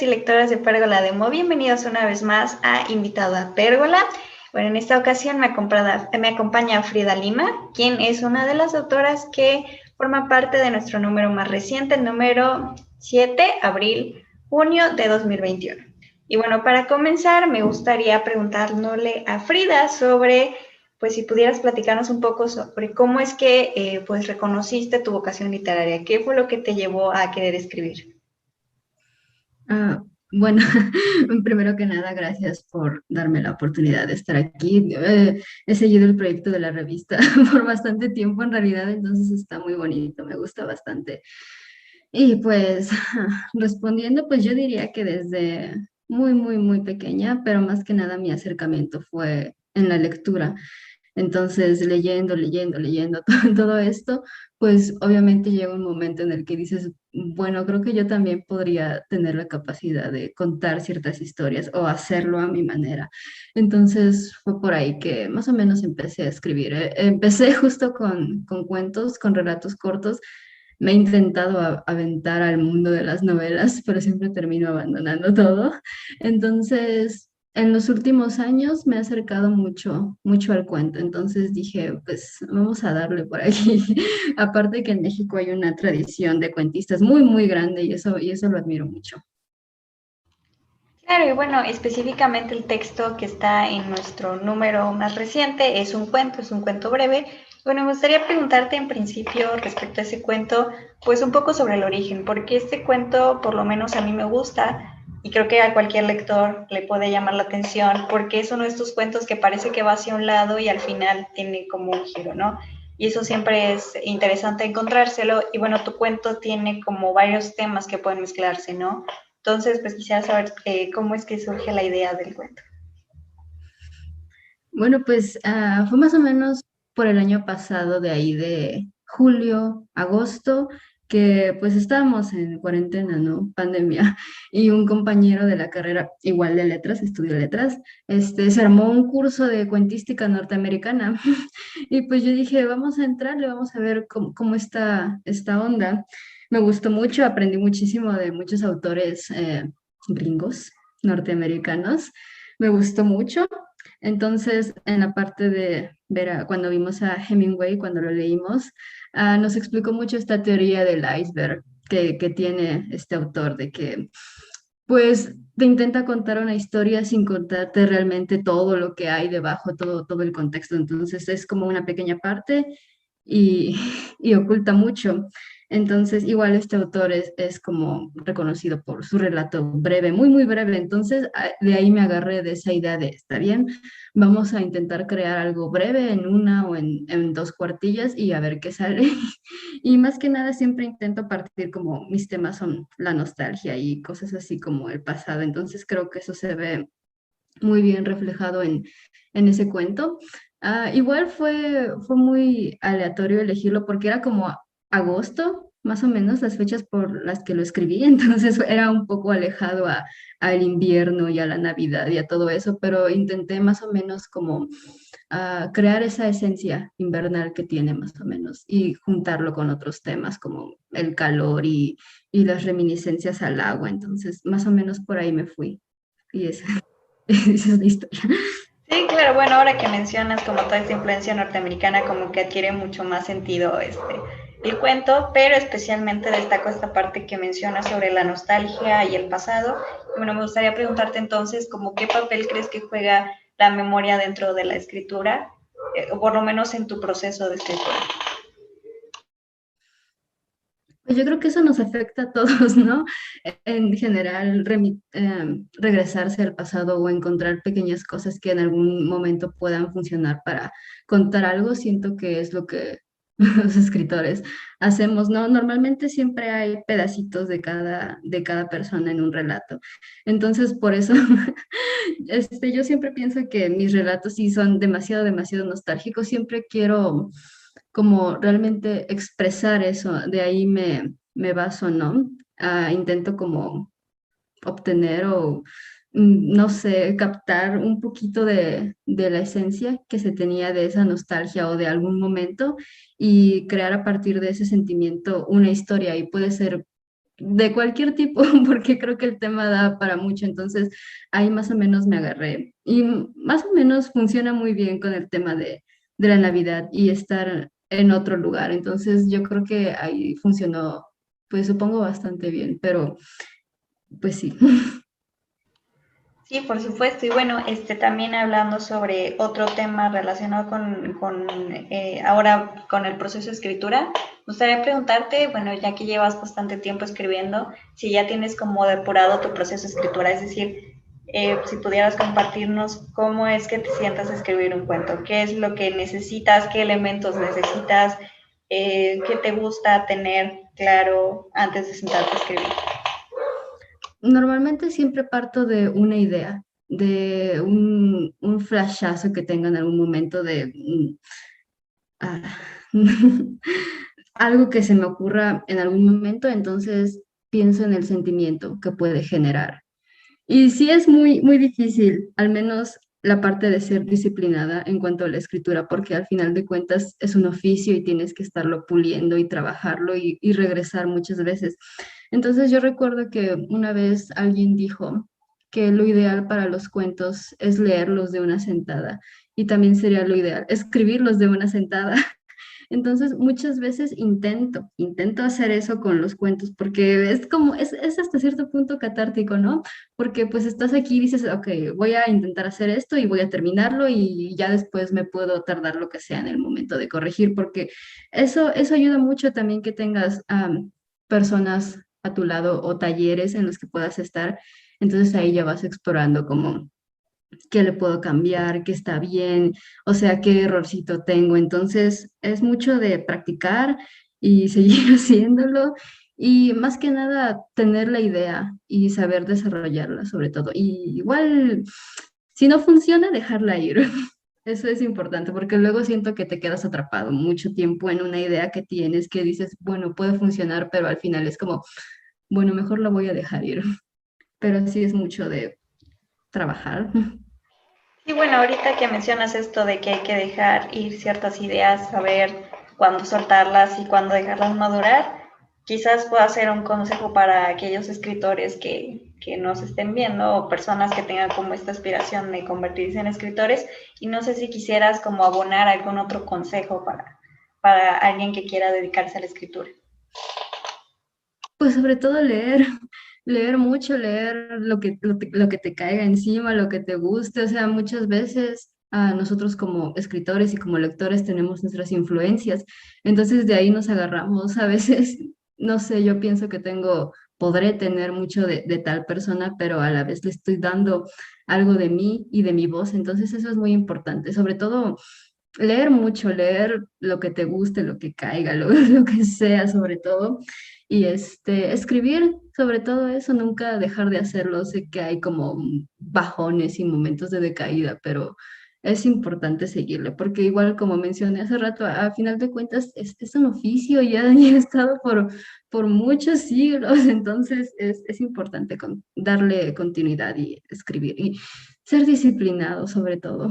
y lectoras de Pérgola Demo, bienvenidos una vez más a Invitado a Pérgola. Bueno, en esta ocasión me acompaña Frida Lima, quien es una de las autoras que forma parte de nuestro número más reciente, el número 7, abril-junio de 2021. Y bueno, para comenzar me gustaría preguntarle a Frida sobre, pues si pudieras platicarnos un poco sobre cómo es que pues reconociste tu vocación literaria, qué fue lo que te llevó a querer escribir. Ah, bueno, primero que nada, gracias por darme la oportunidad de estar aquí. He seguido el proyecto de la revista por bastante tiempo en realidad, entonces está muy bonito, me gusta bastante. Y pues respondiendo, pues yo diría que desde muy pequeña, pero más que nada mi acercamiento fue en la lectura. Entonces, leyendo todo esto, pues obviamente llega un momento en el que dices, bueno, creo que yo también podría tener la capacidad de contar ciertas historias o hacerlo a mi manera. Entonces, fue por ahí que más o menos empecé a escribir. Empecé justo con cuentos, con relatos cortos. Me he intentado aventar al mundo de las novelas, pero siempre termino abandonando todo. Entonces, en los últimos años me he acercado mucho al cuento, entonces dije, pues vamos a darle por aquí. Aparte que en México hay una tradición de cuentistas muy grande y eso lo admiro mucho. Claro, y bueno, específicamente el texto que está en nuestro número más reciente es un cuento breve. Bueno, me gustaría preguntarte en principio respecto a ese cuento, pues un poco sobre el origen, porque este cuento por lo menos a mí me gusta y creo que a cualquier lector le puede llamar la atención, porque es uno de estos cuentos que parece que va hacia un lado y al final tiene como un giro, ¿no? Y eso siempre es interesante encontrárselo. Y bueno, tu cuento tiene como varios temas que pueden mezclarse, ¿no? Entonces, pues quisiera saber cómo es que surge la idea del cuento. Bueno, pues fue más o menos por el año pasado, de ahí de julio, agosto, que pues estábamos en cuarentena, ¿no? Pandemia. Y un compañero de la carrera, igual de letras, estudió letras, se armó un curso de cuentística norteamericana. Y pues yo dije, vamos a entrarle, vamos a ver cómo está esta onda. Me gustó mucho, aprendí muchísimo de muchos autores gringos, norteamericanos. Me gustó mucho. Entonces, en la parte de ver cuando vimos a Hemingway, cuando lo leímos, nos explicó mucho esta teoría del iceberg que tiene este autor, de que pues te intenta contar una historia sin contarte realmente todo lo que hay debajo, todo el contexto. Entonces es como una pequeña parte y, y oculta mucho. Entonces, igual este autor es como reconocido por su relato breve, muy breve. Entonces, de ahí me agarré de esa idea de, está bien, vamos a intentar crear algo breve en una o en dos cuartillas y a ver qué sale. Y más que nada siempre intento partir como mis temas son la nostalgia y cosas así como el pasado. Entonces, creo que eso se ve muy bien reflejado en ese cuento. Igual fue muy aleatorio elegirlo porque era como agosto, más o menos, las fechas por las que lo escribí, entonces era un poco alejado al invierno y a la Navidad y a todo eso, pero intenté más o menos como crear esa esencia invernal que tiene más o menos y juntarlo con otros temas como el calor y las reminiscencias al agua, entonces más o menos por ahí me fui y esa, esa es la historia. Sí, claro, bueno, ahora que mencionas como toda esta influencia norteamericana, como que adquiere mucho más sentido el cuento, pero especialmente destaco esta parte que mencionas sobre la nostalgia y el pasado. Y bueno, me gustaría preguntarte entonces, como qué papel crees que juega la memoria dentro de la escritura, o por lo menos en tu proceso de escritura. Pues yo creo que eso nos afecta a todos, ¿no? En general, regresarse al pasado o encontrar pequeñas cosas que en algún momento puedan funcionar para contar algo, siento que es lo que los escritores hacemos, ¿no? Normalmente siempre hay pedacitos de cada persona en un relato. Entonces, por eso, yo siempre pienso que mis relatos sí son demasiado nostálgicos. Siempre quiero como realmente expresar eso, de ahí me baso, ¿no? Intento como obtener o, no sé, captar un poquito de la esencia que se tenía de esa nostalgia o de algún momento y crear a partir de ese sentimiento una historia y puede ser de cualquier tipo, porque creo que el tema da para mucho, entonces ahí más o menos me agarré. Y más o menos funciona muy bien con el tema de la Navidad y estar en otro lugar, entonces yo creo que ahí funcionó, pues supongo bastante bien, pero pues sí. Sí, por supuesto. Y bueno, también hablando sobre otro tema relacionado con ahora con el proceso de escritura, me gustaría preguntarte, bueno, ya que llevas bastante tiempo escribiendo, si ya tienes como depurado tu proceso de escritura, es decir, si pudieras compartirnos cómo es que te sientas a escribir un cuento, qué es lo que necesitas, qué elementos necesitas, qué te gusta tener claro antes de sentarte a escribir. Normalmente siempre parto de una idea, de un flashazo que tenga en algún momento de ah, algo que se me ocurra en algún momento, entonces pienso en el sentimiento que puede generar. Y sí es muy, muy difícil, al menos la parte de ser disciplinada en cuanto a la escritura, porque al final de cuentas es un oficio y tienes que estarlo puliendo y trabajarlo y regresar muchas veces. Entonces yo recuerdo que una vez alguien dijo que lo ideal para los cuentos es leerlos de una sentada y también sería lo ideal escribirlos de una sentada. Entonces, muchas veces intento hacer eso con los cuentos, porque es como, es hasta cierto punto catártico, ¿no? Porque pues estás aquí y dices, ok, voy a intentar hacer esto y voy a terminarlo y ya después me puedo tardar lo que sea en el momento de corregir, porque eso ayuda mucho también que tengas personas a tu lado o talleres en los que puedas estar. Entonces ahí ya vas explorando como qué le puedo cambiar, qué está bien, o sea, qué errorcito tengo. Entonces, es mucho de practicar y seguir haciéndolo y más que nada tener la idea y saber desarrollarla sobre todo. Y igual, si no funciona, dejarla ir. Eso es importante porque luego siento que te quedas atrapado mucho tiempo en una idea que tienes que dices, bueno, puede funcionar, pero al final es como, bueno, mejor la voy a dejar ir. Pero sí es mucho de trabajar. Y bueno, ahorita que mencionas esto de que hay que dejar ir ciertas ideas, saber cuándo soltarlas y cuándo dejarlas madurar, quizás pueda ser un consejo para aquellos escritores que nos estén viendo o personas que tengan como esta aspiración de convertirse en escritores. Y no sé si quisieras como abonar algún otro consejo para alguien que quiera dedicarse a la escritura. Pues sobre todo leer, leer mucho, leer lo que te caiga encima, lo que te guste. O sea, muchas veces nosotros como escritores y como lectores tenemos nuestras influencias. Entonces de ahí nos agarramos. A veces, no sé, yo pienso que podré tener mucho de tal persona, pero a la vez le estoy dando algo de mí y de mi voz. Entonces eso es muy importante. Sobre todo leer mucho, leer lo que te guste, lo que caiga, lo que sea, sobre todo. Y escribir sobre todo eso, nunca dejar de hacerlo. Sé que hay como bajones y momentos de decaída, pero es importante seguirle, porque igual como mencioné hace rato, a final de cuentas es un oficio, ya, ya he estado por muchos siglos, entonces es importante darle continuidad y escribir y ser disciplinado sobre todo.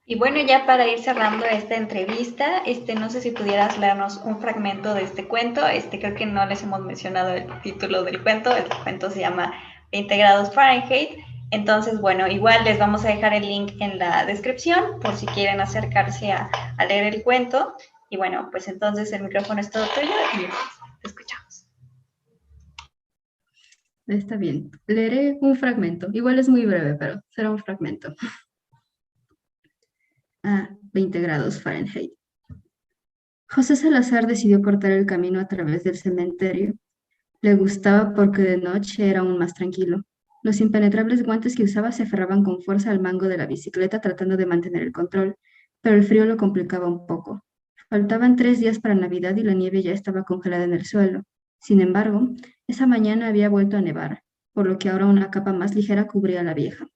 Y bueno, ya para ir cerrando esta entrevista, no sé si pudieras leernos un fragmento de este cuento. Creo que no les hemos mencionado el título del cuento. El cuento se llama 20 grados Fahrenheit. Entonces, bueno, igual les vamos a dejar el link en la descripción por si quieren acercarse a leer el cuento. Y bueno, pues entonces el micrófono es todo tuyo y te escuchamos. Está bien. Leeré un fragmento. Igual es muy breve, pero será un fragmento. A 20 grados Fahrenheit. José Salazar decidió cortar el camino a través del cementerio. Le gustaba porque de noche era aún más tranquilo. Los impenetrables guantes que usaba se aferraban con fuerza al mango de la bicicleta tratando de mantener el control, pero el frío lo complicaba un poco. Faltaban 3 días para Navidad y la nieve ya estaba congelada en el suelo. Sin embargo, esa mañana había vuelto a nevar, por lo que ahora una capa más ligera cubría la vieja.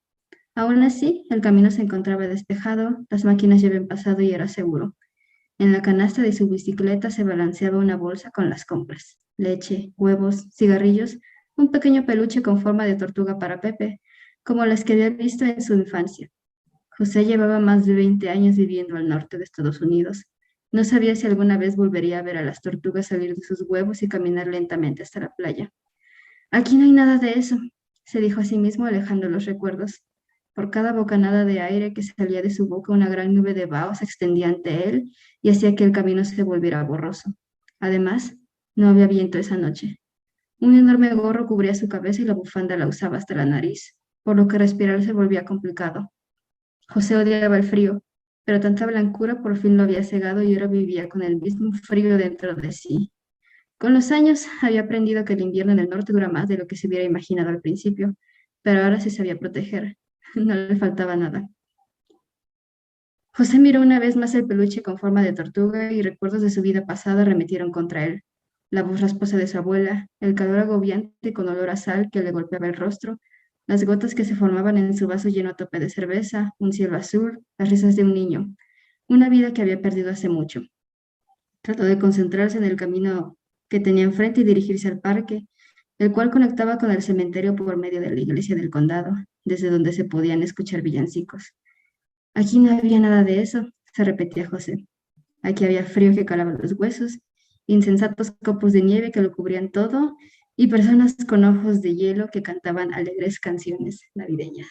Aún así, el camino se encontraba despejado, las máquinas ya habían pasado y era seguro. En la canasta de su bicicleta se balanceaba una bolsa con las compras: leche, huevos, cigarrillos, un pequeño peluche con forma de tortuga para Pepe, como las que había visto en su infancia. José llevaba más de 20 años viviendo al norte de Estados Unidos. No sabía si alguna vez volvería a ver a las tortugas salir de sus huevos y caminar lentamente hasta la playa. Aquí no hay nada de eso, se dijo a sí mismo alejando los recuerdos. Por cada bocanada de aire que salía de su boca, una gran nube de vaho se extendía ante él y hacía que el camino se volviera borroso. Además, no había viento esa noche. Un enorme gorro cubría su cabeza y la bufanda la usaba hasta la nariz, por lo que respirar se volvía complicado. José odiaba el frío, pero tanta blancura por fin lo había cegado y ahora vivía con el mismo frío dentro de sí. Con los años había aprendido que el invierno en el norte dura más de lo que se hubiera imaginado al principio, pero ahora se sabía proteger. No le faltaba nada. José miró una vez más el peluche con forma de tortuga y recuerdos de su vida pasada arremetieron contra él. La voz rasposa de su abuela, el calor agobiante con olor a sal que le golpeaba el rostro, las gotas que se formaban en su vaso lleno a tope de cerveza, un cielo azul, las risas de un niño, una vida que había perdido hace mucho. Trató de concentrarse en el camino que tenía enfrente y dirigirse al parque, el cual conectaba con el cementerio por medio de la iglesia del condado, desde donde se podían escuchar villancicos. Aquí no había nada de eso, se repetía José. Aquí había frío que calaba los huesos, insensatos copos de nieve que lo cubrían todo y personas con ojos de hielo que cantaban alegres canciones navideñas.